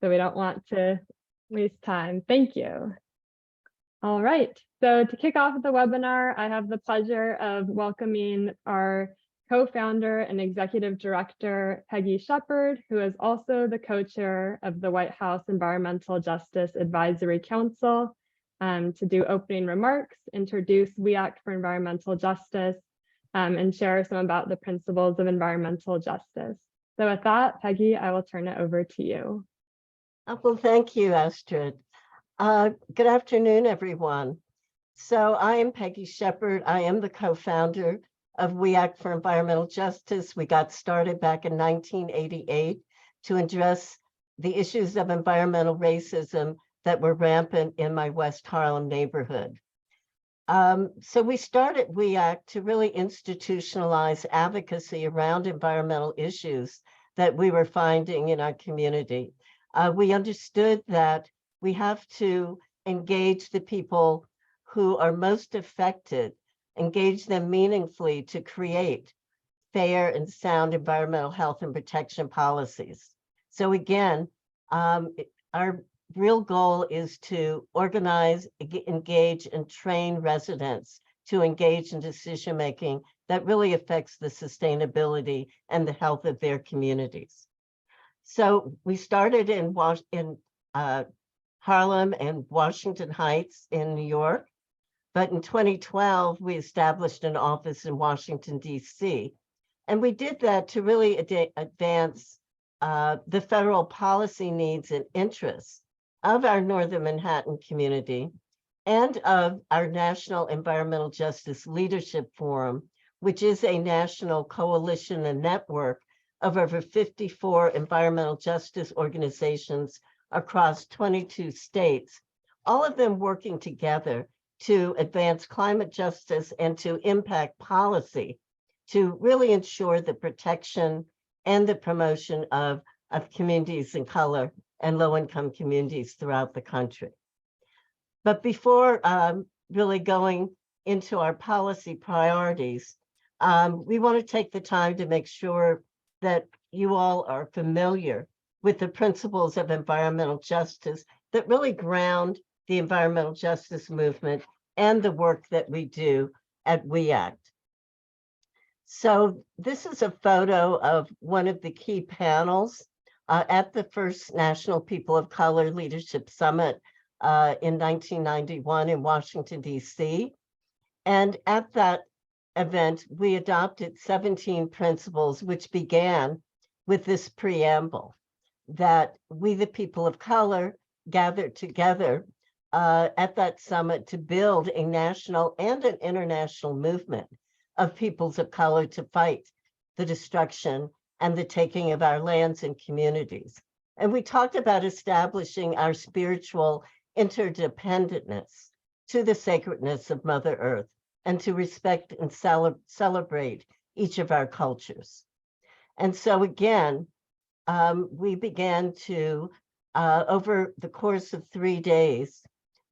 so we don't want to waste time. Thank you. All right, so to kick off the webinar, I have the pleasure of welcoming our co-founder and executive director, Peggy Shepard, who is also the co-chair of the White House Environmental Justice Advisory Council, to do opening remarks, introduce We Act for Environmental Justice, and share some about the principles of environmental justice. So with that, Peggy, I will turn it over to you. Well, thank you, Astrid. Good afternoon, everyone. So I am Peggy Shepard. I am the co-founder of We Act for Environmental Justice. We got started back in 1988 to address the issues of environmental racism that were rampant in my West Harlem neighborhood. So we started We Act to really institutionalize advocacy around environmental issues that we were finding in our community. We understood that we have to engage the people who are most affected, engage them meaningfully to create fair and sound environmental health and protection policies. So again, our real goal is to organize, engage, and train residents to engage in decision-making that really affects the sustainability and the health of their communities. So we started in Harlem and Washington Heights in New York. But in 2012, we established an office in Washington, D.C. And we did that to really advance the federal policy needs and interests of our Northern Manhattan community and of our National Environmental Justice Leadership Forum, which is a national coalition and network of over 54 environmental justice organizations across 22 states, all of them working together to advance climate justice and to impact policy to really ensure the protection and the promotion of communities in color and low-income communities throughout the country. But before really going into our policy priorities, we want to take the time to make sure that you all are familiar with the principles of environmental justice that really ground the environmental justice movement and the work that we do at We Act. So this is a photo of one of the key panels at the first National People of Color Leadership Summit in 1991 in Washington, D.C. And at that event, we adopted 17 principles, which began with this preamble that we, the people of color, gathered together at that summit to build a national and an international movement of peoples of color to fight the destruction and the taking of our lands and communities. And we talked about establishing our spiritual interdependentness to the sacredness of Mother Earth and to respect and celebrate each of our cultures. And so again, we began to, over the course of 3 days,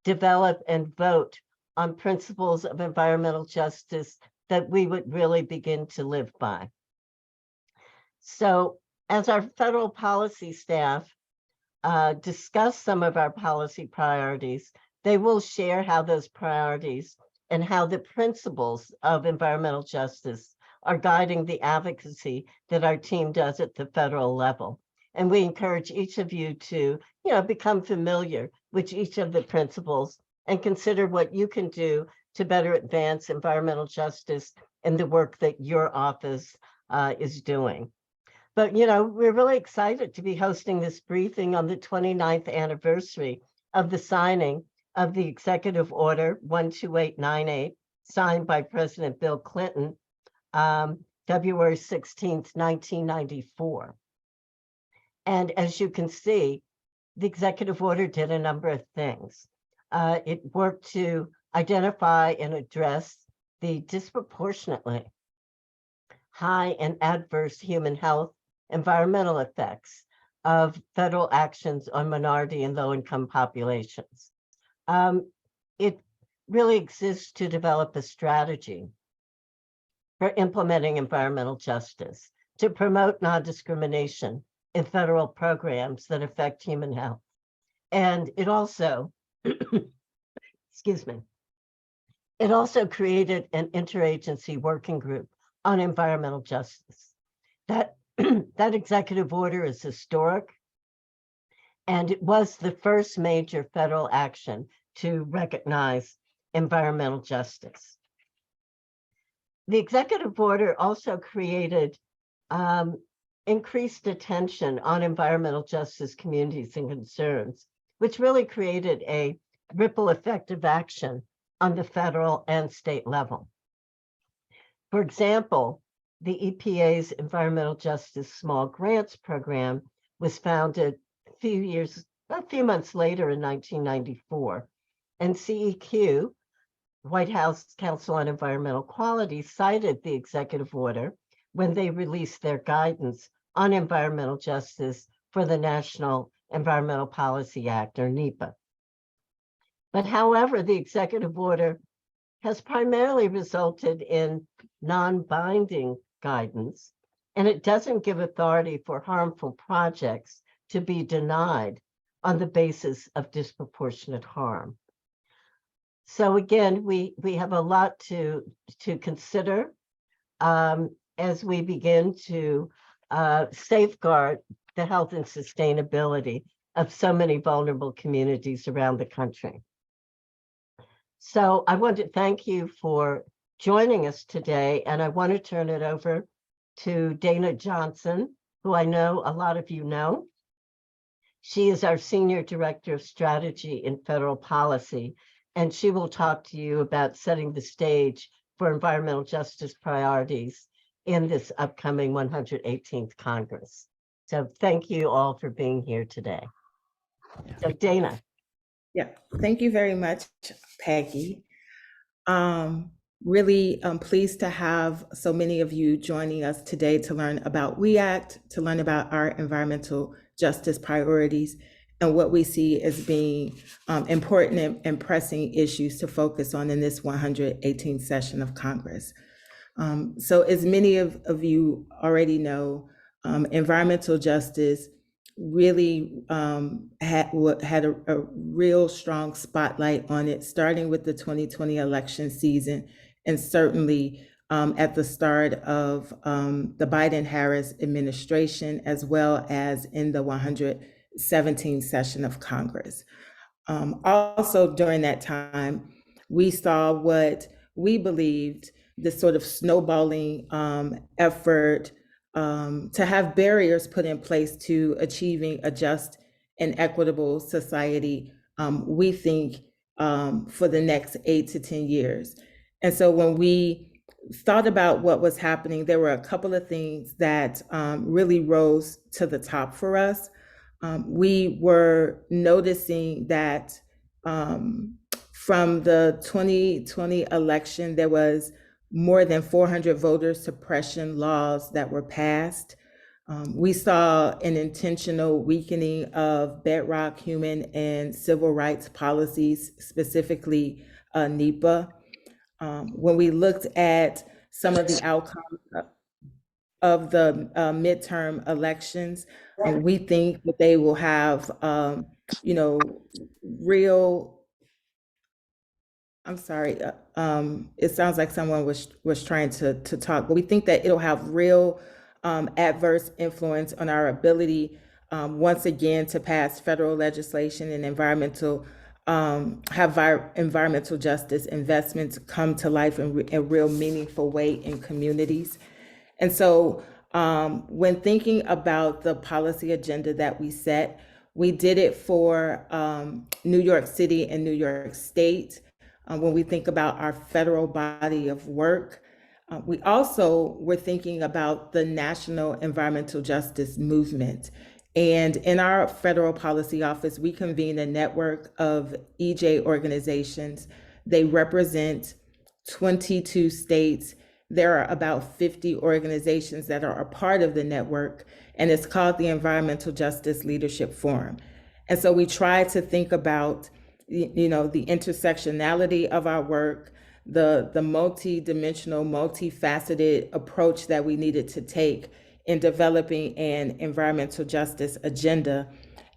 develop and vote on principles of environmental justice that we would really begin to live by. So as our federal policy staff discuss some of our policy priorities, they will share how those priorities and how the principles of environmental justice are guiding the advocacy that our team does at the federal level. And we encourage each of you to, become familiar with each of the principles and consider what you can do to better advance environmental justice and the work that your office is doing. But, we're really excited to be hosting this briefing on the 29th anniversary of the signing of the Executive Order 12898, signed by President Bill Clinton, February 16th, 1994. And as you can see, the executive order did a number of things. It worked to identify and address the disproportionately high and adverse human health environmental effects of federal actions on minority and low-income populations. It really exists to develop a strategy for implementing environmental justice, to promote non-discrimination in federal programs that affect human health. And it also, excuse me, it also created an interagency working group on environmental justice. That, that executive order is historic, and it was the first major federal action to recognize environmental justice. The executive order also created increased attention on environmental justice communities and concerns, which really created a ripple effect of action on the federal and state level. For example, the EPA's Environmental Justice Small Grants Program was founded a few months later in 1994, and CEQ, White House Council on Environmental Quality, cited the executive order when they released their guidance on environmental justice for the National Environmental Policy Act, or NEPA. But however, the executive order has primarily resulted in non-binding guidance, and it doesn't give authority for harmful projects to be denied on the basis of disproportionate harm. So again, we have a lot to consider as we begin to safeguard the health and sustainability of so many vulnerable communities around the country. So I want to thank you for joining us today, and I want to turn it over to Dana Johnson, who I know a lot of you know. She is our Senior Director of Strategy in Federal Policy, and she will talk to you about setting the stage for environmental justice priorities in this upcoming 118th Congress. So thank you all for being here today. So Dana. Yeah, thank you very much, Peggy. Really pleased to have so many of you joining us today to learn about WEACT, to learn about our environmental justice priorities and what we see as being important and pressing issues to focus on in this 118th session of Congress. So as many of you already know, environmental justice really had a real strong spotlight on it, starting with the 2020 election season, and certainly at the start of the Biden-Harris administration, as well as in the 117th session of Congress. Also during that time, we saw what we believed this sort of snowballing effort to have barriers put in place to achieving a just and equitable society, we think, for the next 8 to 10 years. And so when we thought about what was happening, there were a couple of things that really rose to the top for us. We were noticing that from the 2020 election, there was more than 400 voter suppression laws that were passed. We saw an intentional weakening of bedrock human and civil rights policies, specifically NEPA. When we looked at some of the outcomes of the midterm elections, we think that they will have, real. I'm sorry, it sounds like someone was trying to talk, but we think that it'll have real adverse influence on our ability, once again, to pass federal legislation and environmental justice investments come to life in a real meaningful way in communities. And so when thinking about the policy agenda that we set, we did it for New York City and New York State. When we think about our federal body of work, we also were thinking about the national environmental justice movement. And in our federal policy office, we convene a network of EJ organizations. They represent 22 states. There are about 50 organizations that are a part of the network, and it's called the Environmental Justice Leadership Forum. And so we try to think about the intersectionality of our work, the multi-dimensional, multifaceted approach that we needed to take in developing an environmental justice agenda.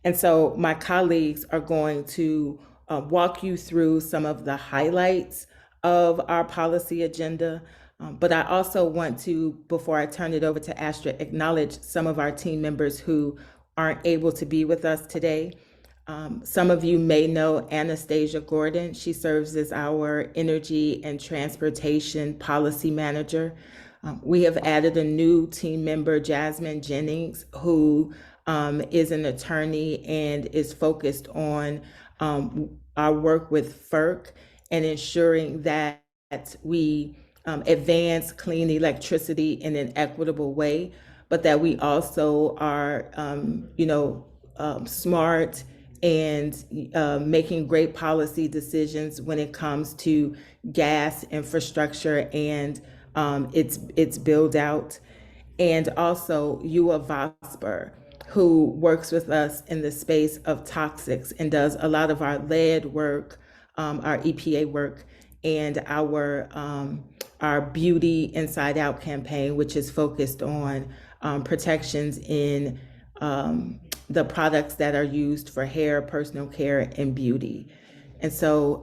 And so my colleagues are going to walk you through some of the highlights of our policy agenda. But I also want to, before I turn it over to Astrid, acknowledge some of our team members who aren't able to be with us today. Some of you may know Anastasia Gordon. She serves as our Energy and Transportation Policy Manager. We have added a new team member, Jasmine Jennings, who is an attorney and is focused on our work with FERC and ensuring that we advance clean electricity in an equitable way, but that we also are, smart and making great policy decisions when it comes to gas infrastructure and its build out. And also Ewa Vosper, who works with us in the space of toxics and does a lot of our lead work, our EPA work, and our Beauty Inside Out campaign, which is focused on protections in the products that are used for hair, personal care, and beauty. And so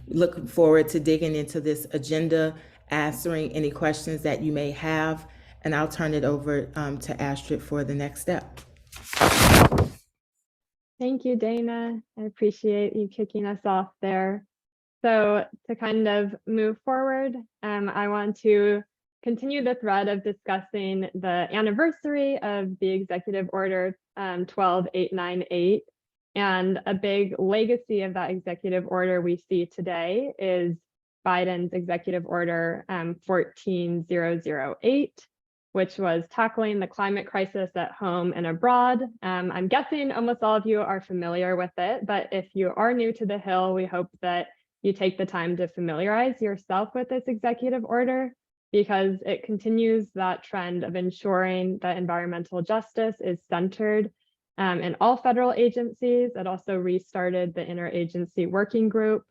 looking forward to digging into this agenda, answering any questions that you may have, and I'll turn it over to Astrid for the next step. Thank you, Dana. I appreciate you kicking us off there. So to kind of move forward, I want to continue the thread of discussing the anniversary of the Executive Order 12898. And a big legacy of that executive order we see today is Biden's Executive Order 14008, which was tackling the climate crisis at home and abroad. I'm guessing almost all of you are familiar with it, but if you are new to the Hill, we hope that you take the time to familiarize yourself with this executive order, because it continues that trend of ensuring that environmental justice is centered in all federal agencies. It also restarted the interagency working group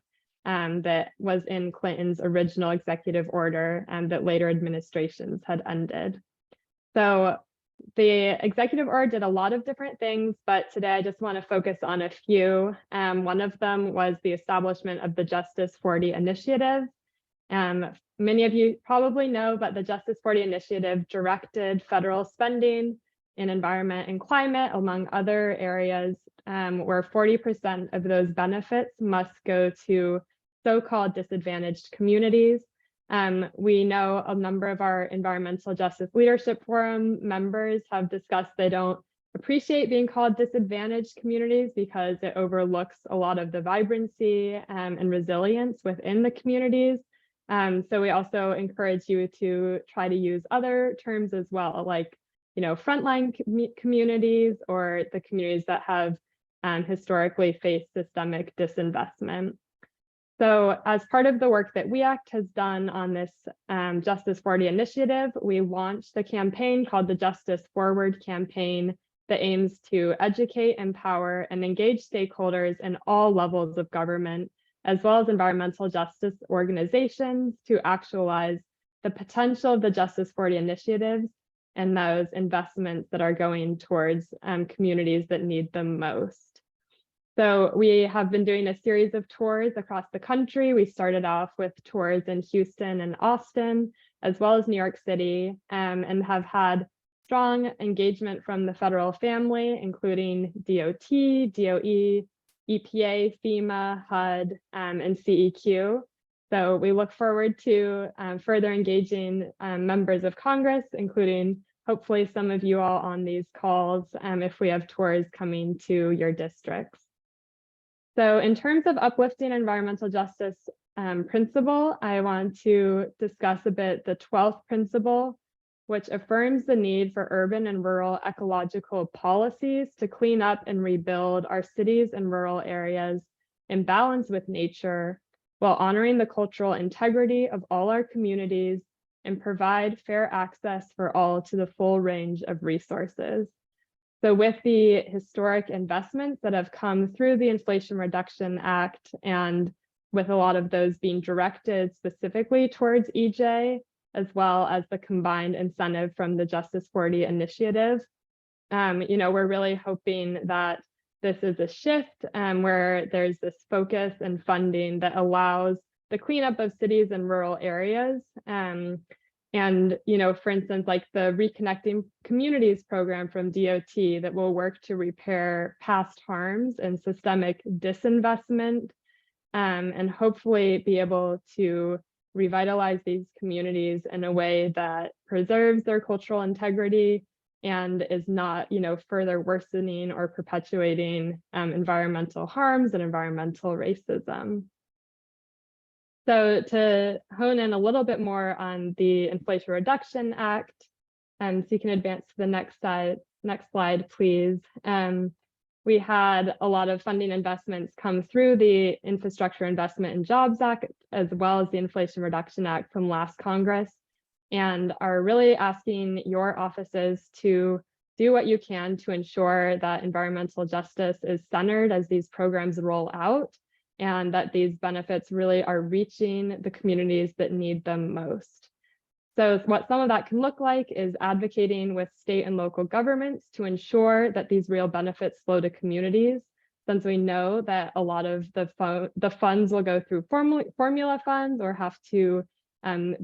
that was in Clinton's original executive order and that later administrations had ended. So the executive order did a lot of different things, but today I just want to focus on a few. One of them was the establishment of the Justice40 Initiative. Many of you probably know, but the Justice40 Initiative directed federal spending in environment and climate, among other areas, where 40% of those benefits must go to so-called disadvantaged communities. We know a number of our Environmental Justice Leadership Forum members have discussed they don't appreciate being called disadvantaged communities because it overlooks a lot of the vibrancy and resilience within the communities. So we also encourage you to try to use other terms as well, like, frontline communities or the communities that have historically faced systemic disinvestment. So as part of the work that WEACT has done on this Justice40 initiative, we launched a campaign called the Justice Forward campaign that aims to educate, empower, and engage stakeholders in all levels of government, as well as environmental justice organizations, to actualize the potential of the Justice40 initiatives and those investments that are going towards communities that need them most. So we have been doing a series of tours across the country. We started off with tours in Houston and Austin, as well as New York City, and have had strong engagement from the federal family, including DOT, DOE, EPA, FEMA, HUD, and CEQ. So we look forward to further engaging members of Congress, including hopefully some of you all on these calls, if we have tours coming to your districts. So in terms of uplifting environmental justice principle, I want to discuss a bit the 12th principle, which affirms the need for urban and rural ecological policies to clean up and rebuild our cities and rural areas in balance with nature, while honoring the cultural integrity of all our communities and provide fair access for all to the full range of resources. So with the historic investments that have come through the Inflation Reduction Act, and with a lot of those being directed specifically towards EJ, as well as the combined incentive from the Justice40 Initiative. We're really hoping that this is a shift where there's this focus and funding that allows the cleanup of cities and rural areas. For instance, like the Reconnecting Communities program from DOT that will work to repair past harms and systemic disinvestment, and hopefully be able to revitalize these communities in a way that preserves their cultural integrity and is not, further worsening or perpetuating environmental harms and environmental racism. So to hone in a little bit more on the Inflation Reduction Act, so you can advance to the next slide, please. We had a lot of funding investments come through the Infrastructure Investment and Jobs Act, as well as the Inflation Reduction Act from last Congress, and are really asking your offices to do what you can to ensure that environmental justice is centered as these programs roll out, and that these benefits really are reaching the communities that need them most. So what some of that can look like is advocating with state and local governments to ensure that these real benefits flow to communities, since we know that a lot of the funds will go through formula funds or have to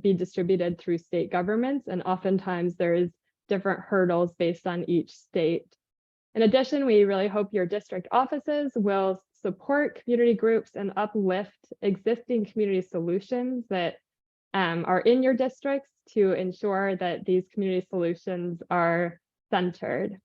be distributed through state governments, and oftentimes there is different hurdles based on each state. In addition, we really hope your district offices will support community groups and uplift existing community solutions that are in your districts to ensure that these community solutions are centered.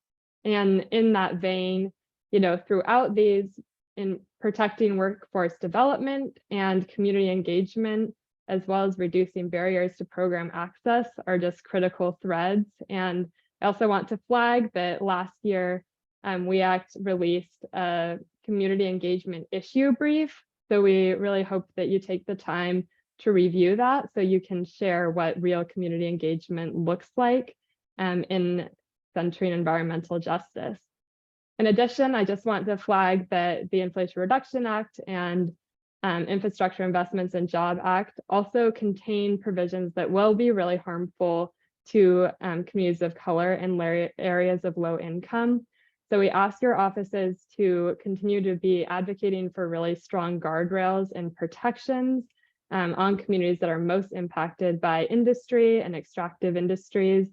And in that vein, throughout these, in protecting workforce development and community engagement, as well as reducing barriers to program access, are just critical threads. And I also want to flag that last year, WEACT released a community engagement issue brief. So we really hope that you take the time to review that so you can share what real community engagement looks like in centering environmental justice. In addition, I just want to flag that the Inflation Reduction Act and Infrastructure Investments and Job Act also contain provisions that will be really harmful to communities of color and areas of low income. So we ask your offices to continue to be advocating for really strong guardrails and protections on communities that are most impacted by industry and extractive industries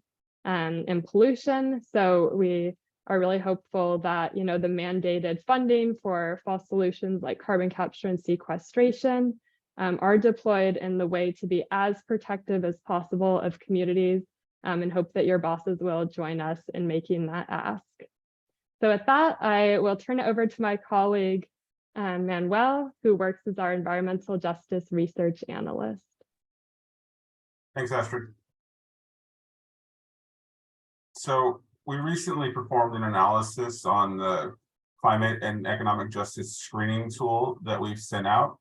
and pollution. So we are really hopeful that the mandated funding for false solutions like carbon capture and sequestration are deployed in the way to be as protective as possible of communities, and hope that your bosses will join us in making that ask. So with that, I will turn it over to my colleague, Manuel, who works as our environmental justice research analyst. Thanks, Astrid. So we recently performed an analysis on the climate and economic justice screening tool that we've sent out.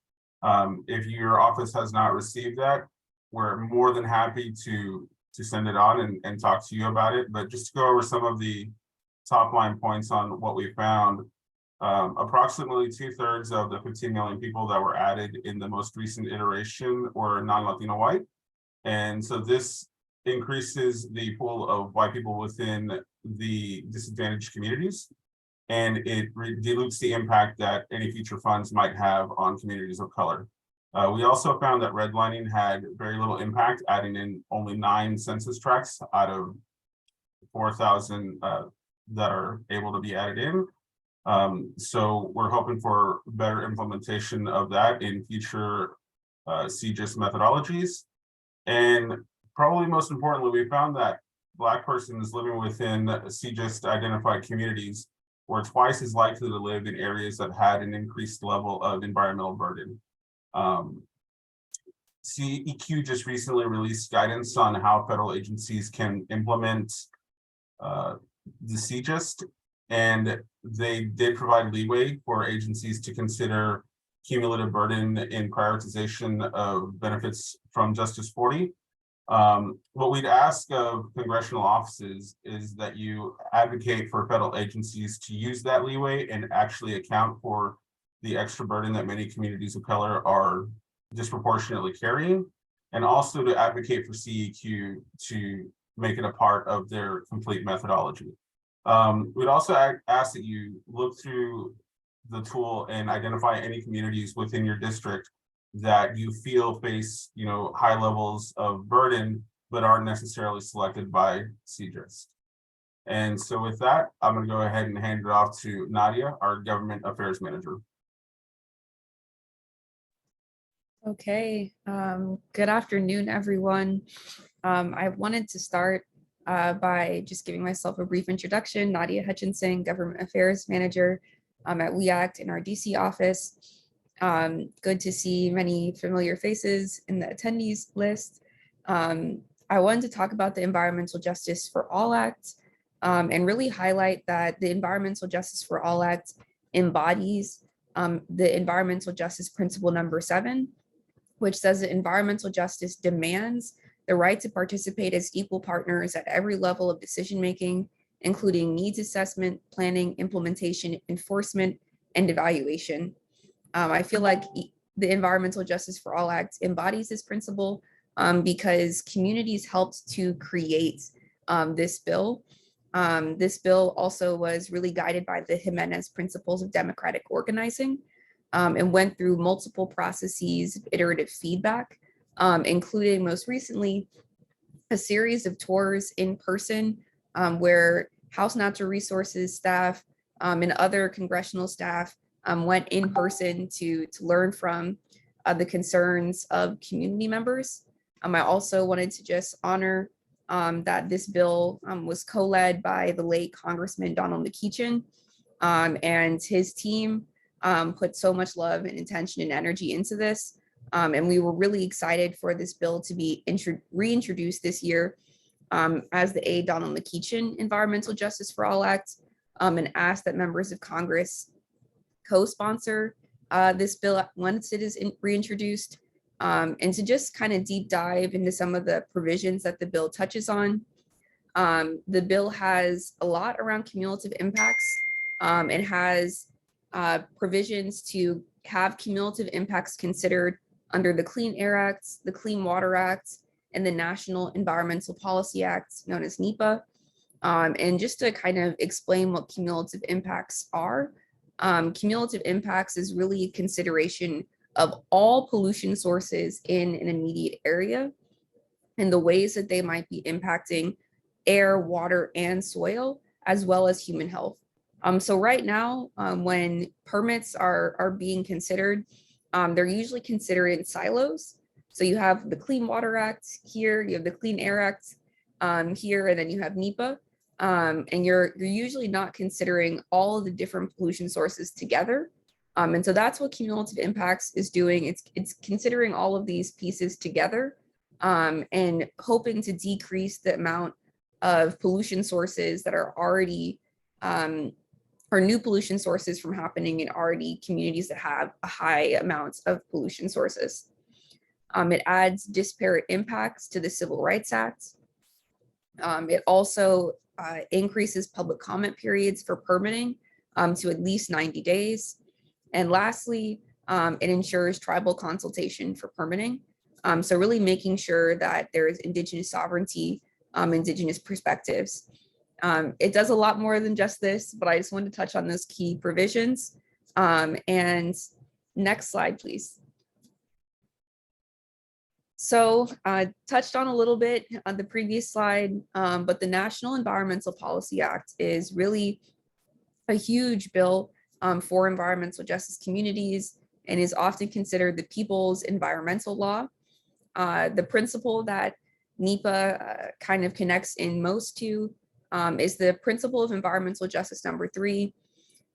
If your office has not received that, we're more than happy to send it on and talk to you about it. But just to go over some of the top line points on what we found, approximately 2/3 of the 15 million people that were added in the most recent iteration were non-Latino white. And so this increases the pool of white people within the disadvantaged communities, and it dilutes the impact that any future funds might have on communities of color. We also found that redlining had very little impact, adding in only 9 census tracts out of 4,000 that are able to be added in. So we're hoping for better implementation of that in future CJIS methodologies. And probably most importantly, we found that Black persons living within CJIS identified communities were twice as likely to live in areas that had an increased level of environmental burden. CEQ just recently released guidance on how federal agencies can implement the CJIS, and they did provide leeway for agencies to consider cumulative burden in prioritization of benefits from Justice40. What we'd ask of congressional offices is that you advocate for federal agencies to use that leeway and actually account for the extra burden that many communities of color are disproportionately carrying, and also to advocate for CEQ to make it a part of their complete methodology. We'd also ask that you look through the tool and identify any communities within your district that you feel face, high levels of burden, but aren't necessarily selected by CJIS. And so with that, I'm going to go ahead and hand it off to Nadia, our Government Affairs Manager. Okay, good afternoon, everyone. I wanted to start by just giving myself a brief introduction. Nadia Hutchinson, Government Affairs Manager at We Act in our DC office. Good to see many familiar faces in the attendees list. I wanted to talk about the Environmental Justice for All Act and really highlight that the Environmental Justice for All Act embodies the Environmental Justice Principle number 7, which says that environmental justice demands the right to participate as equal partners at every level of decision-making, including needs assessment, planning, implementation, enforcement, and evaluation. I feel like the Environmental Justice for All Act embodies this principle because communities helped to create this bill. This bill also was really guided by the Jimenez Principles of Democratic Organizing and went through multiple processes of iterative feedback, including most recently a series of tours in person where House Natural Resources staff and other congressional staff went in person to learn from the concerns of community members. I also wanted to just honor that this bill was co-led by the late Congressman Donald McEachin and his team put so much love and intention and energy into this. And we were really excited for this bill to be reintroduced this year as the A. Donald McEachin Environmental Justice for All Act and asked that members of Congress co-sponsor this bill once it is reintroduced and to just kind of deep dive into some of the provisions that the bill touches on. The bill has a lot around cumulative impacts. It has provisions to have cumulative impacts considered under the Clean Air Act, the Clean Water Act, and the National Environmental Policy Act, known as NEPA. And just to kind of explain what cumulative impacts are, cumulative impacts is really a consideration of all pollution sources in an immediate area and the ways that they might be impacting air, water, and soil, as well as human health. So right now, when permits are being considered, they're usually considered in silos. So you have the Clean Water Act here, you have the Clean Air Act here, and then you have NEPA. And you're usually not considering all of the different pollution sources together. And so that's what cumulative impacts is doing. It's considering all of these pieces together and hoping to decrease the amount of pollution sources that are already or new pollution sources from happening in already communities that have a high amount of pollution sources. It adds disparate impacts to the Civil Rights Act. It also increases public comment periods for permitting to at least 90 days. And lastly, it ensures tribal consultation for permitting. So really making sure that there is Indigenous sovereignty, Indigenous perspectives. It does a lot more than just this, but I just wanted to touch on those key provisions. And next slide, please. So touched on a little bit on the previous slide, but the National Environmental Policy Act is really a huge bill for environmental justice communities and is often considered the people's environmental law. The principle that NEPA kind of connects in most to is the principle of environmental justice number 3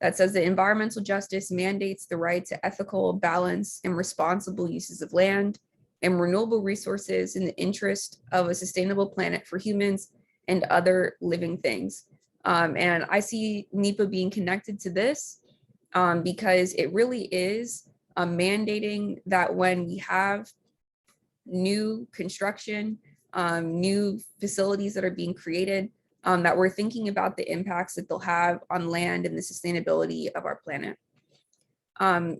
that says that environmental justice mandates the right to ethical, balanced, and responsible uses of land and renewable resources in the interest of a sustainable planet for humans and other living things. And I see NEPA being connected to this because it really is mandating that when we have new construction, new facilities that are being created, that we're thinking about the impacts that they'll have on land and the sustainability of our planet.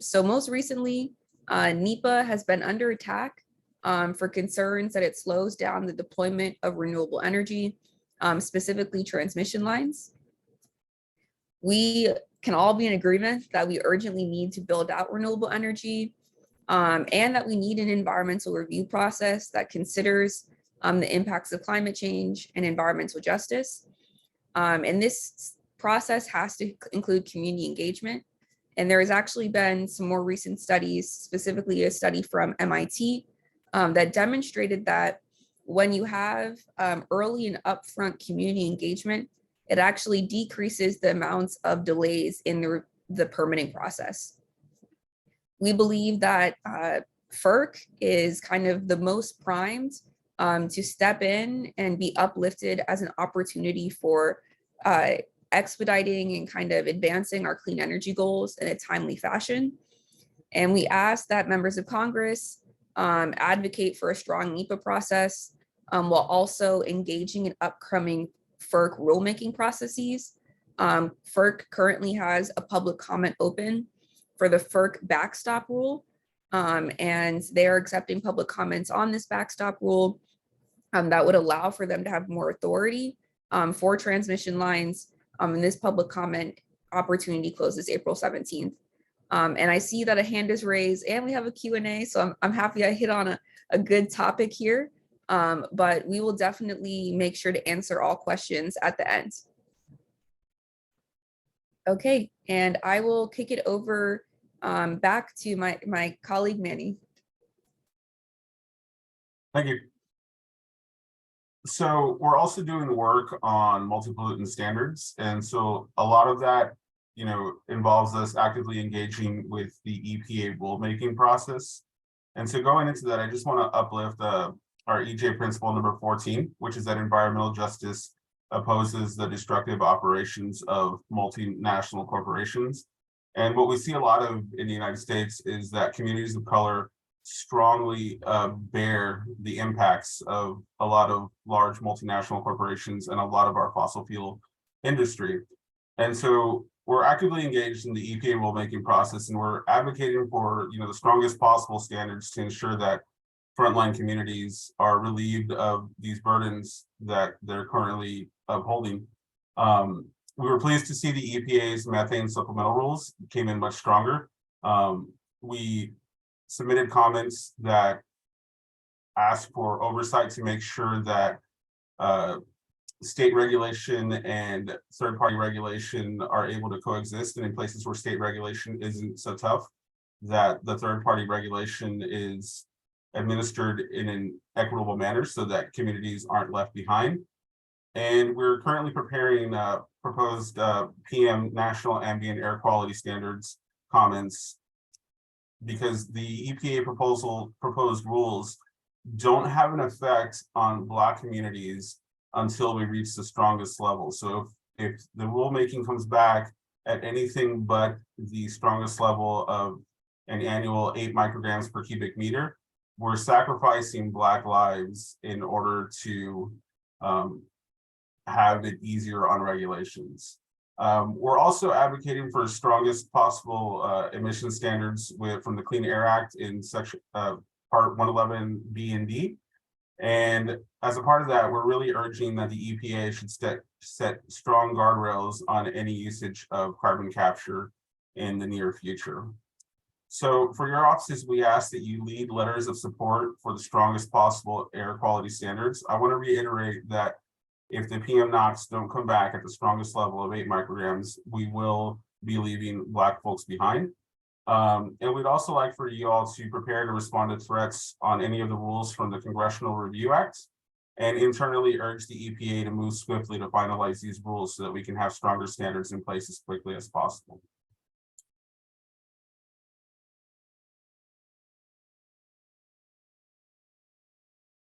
So most recently, NEPA has been under attack for concerns that it slows down the deployment of renewable energy, specifically transmission lines. We can all be in agreement that we urgently need to build out renewable energy, and that we need an environmental review process that considers the impacts of climate change and environmental justice. And this process has to include community engagement. And there has actually been some more recent studies, specifically a study from MIT, that demonstrated that when you have early and upfront community engagement, it actually decreases the amounts of delays in the permitting process. We believe that FERC is kind of the most primed to step in and be uplifted as an opportunity for expediting and kind of advancing our clean energy goals in a timely fashion. And we ask that members of Congress advocate for a strong NEPA process while also engaging in upcoming FERC rulemaking processes. FERC currently has a public comment open for the FERC backstop rule, and they are accepting public comments on this backstop rule that would allow for them to have more authority for transmission lines. And this public comment opportunity closes April 17th. And I see that a hand is raised and we have a Q&A, so I'm happy I hit on a good topic here, but we will definitely make sure to answer all questions at the end. Okay, and I will kick it over back to my colleague, Manny. Thank you. So we're also doing work on multipollutant standards. And so a lot of that, involves us actively engaging with the EPA rulemaking process. And so going into that, I just want to uplift our EJ principle number 14, which is that environmental justice opposes the destructive operations of multinational corporations. And what we see a lot of in the United States is that communities of color strongly bear the impacts of a lot of large multinational corporations and a lot of our fossil fuel industry. And so we're actively engaged in the EPA rulemaking process, and we're advocating for the strongest possible standards to ensure that frontline communities are relieved of these burdens that they're currently upholding. We were pleased to see the EPA's methane supplemental rules came in much stronger. We submitted comments that asked for oversight to make sure that state regulation and third-party regulation are able to coexist, and in places where state regulation isn't so tough, that the third-party regulation is administered in an equitable manner so that communities aren't left behind. And we're currently preparing proposed PM National Ambient Air Quality Standards comments, because the EPA proposed rules don't have an effect on Black communities until we reach the strongest level. So if the rulemaking comes back at anything but the strongest level of an annual 8 micrograms per cubic meter, we're sacrificing Black lives in order to have it easier on regulations. We're also advocating for strongest possible emission standards from the Clean Air Act in section part 111B and D. And as a part of that, we're really urging that the EPA should set strong guardrails on any usage of carbon capture in the near future. So for your offices, we ask that you lead letters of support for the strongest possible air quality standards. I want to reiterate that if the PM NOx don't come back at the strongest level of 8 micrograms, we will be leaving Black folks behind. And we'd also like for you all to prepare to respond to threats on any of the rules from the Congressional Review Act, and internally urge the EPA to move swiftly to finalize these rules so that we can have stronger standards in place as quickly as possible.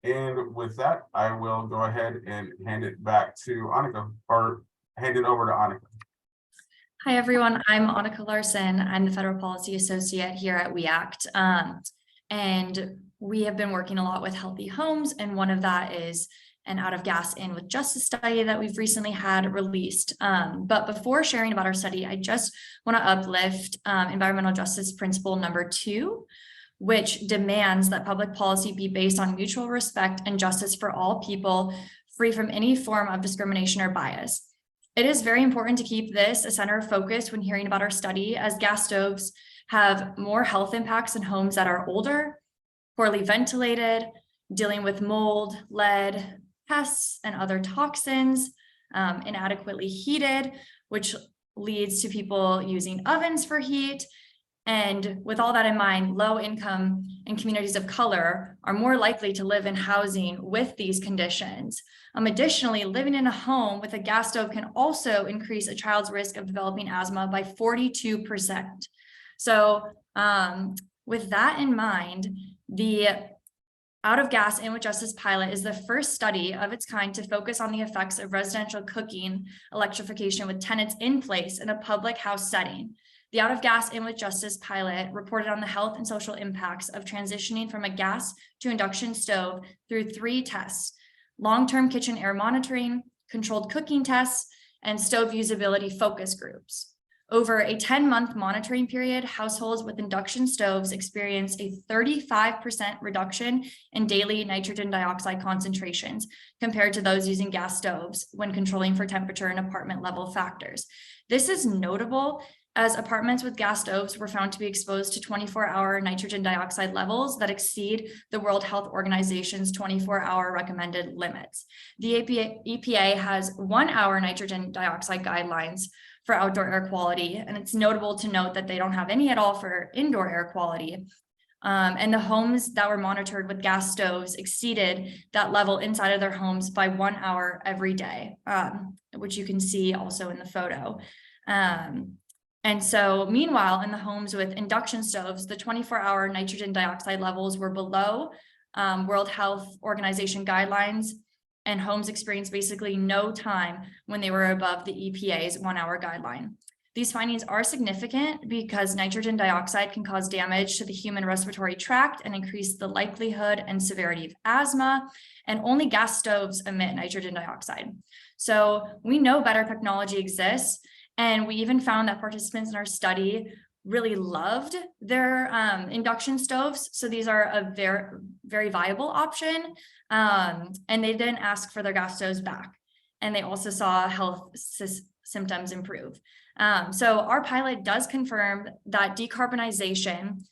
And with that, I will go ahead and hand it back to Annika, or hand it over to Annika. Hi, everyone. I'm Annika Larson. I'm the Federal Policy Associate here at WEACT. And we have been working a lot with healthy homes. And one of that is an out of gas in with justice study that we've recently had released. But before sharing about our study, I just want to uplift environmental justice principle number 2, which demands that public policy be based on mutual respect and justice for all people, free from any form of discrimination or bias. It is very important to keep this a center of focus when hearing about our study, as gas stoves have more health impacts in homes that are older, poorly ventilated, dealing with mold, lead, pests, and other toxins, inadequately heated, which leads to people using ovens for heat. And with all that in mind, low income and communities of color are more likely to live in housing with these conditions. Additionally, living in a home with a gas stove can also increase a child's risk of developing asthma by 42%. So with that in mind, the Out of Gas In with Justice pilot is the first study of its kind to focus on the effects of residential cooking electrification with tenants in place in a public house setting. The Out of Gas In with Justice pilot reported on the health and social impacts of transitioning from a gas to induction stove through 3 tests: long-term kitchen air monitoring, controlled cooking tests, and stove usability focus groups. Over a 10-month monitoring period, households with induction stoves experienced a 35% reduction in daily nitrogen dioxide concentrations compared to those using gas stoves when controlling for temperature and apartment level factors. This is notable as apartments with gas stoves were found to be exposed to 24-hour nitrogen dioxide levels that exceed the World Health Organization's 24-hour recommended limits. The EPA has 1-hour nitrogen dioxide guidelines for outdoor air quality, and it's notable to note that they don't have any at all for indoor air quality. And the homes that were monitored with gas stoves exceeded that level inside of their homes by 1 hour every day, which you can see also in the photo. And so meanwhile, in the homes with induction stoves, the 24-hour nitrogen dioxide levels were below World Health Organization guidelines, and homes experienced basically no time when they were above the EPA's 1-hour guideline. These findings are significant because nitrogen dioxide can cause damage to the human respiratory tract and increase the likelihood and severity of asthma, and only gas stoves emit nitrogen dioxide. So we know better technology exists, and we even found that participants in our study really loved their induction stoves. So these are a very, very viable option. And they didn't ask for their gas stoves back. And they also saw health symptoms improve. So our pilot does confirm that decarbonization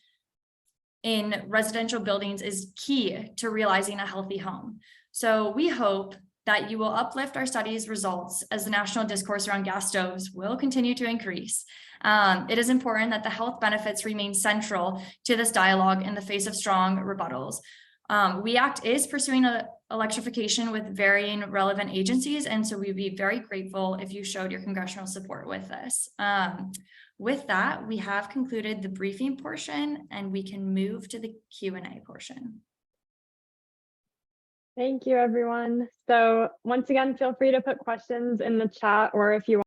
in residential buildings is key to realizing a healthy home. So we hope that you will uplift our study's results as the national discourse around gas stoves will continue to increase. It is important that the health benefits remain central to this dialogue in the face of strong rebuttals. WEACT is pursuing electrification with varying relevant agencies, and so we'd be very grateful if you showed your congressional support with this. With that, we have concluded the briefing portion, and we can move to the Q&A portion. Thank you, everyone. So once again, feel free to put questions in the chat, or if you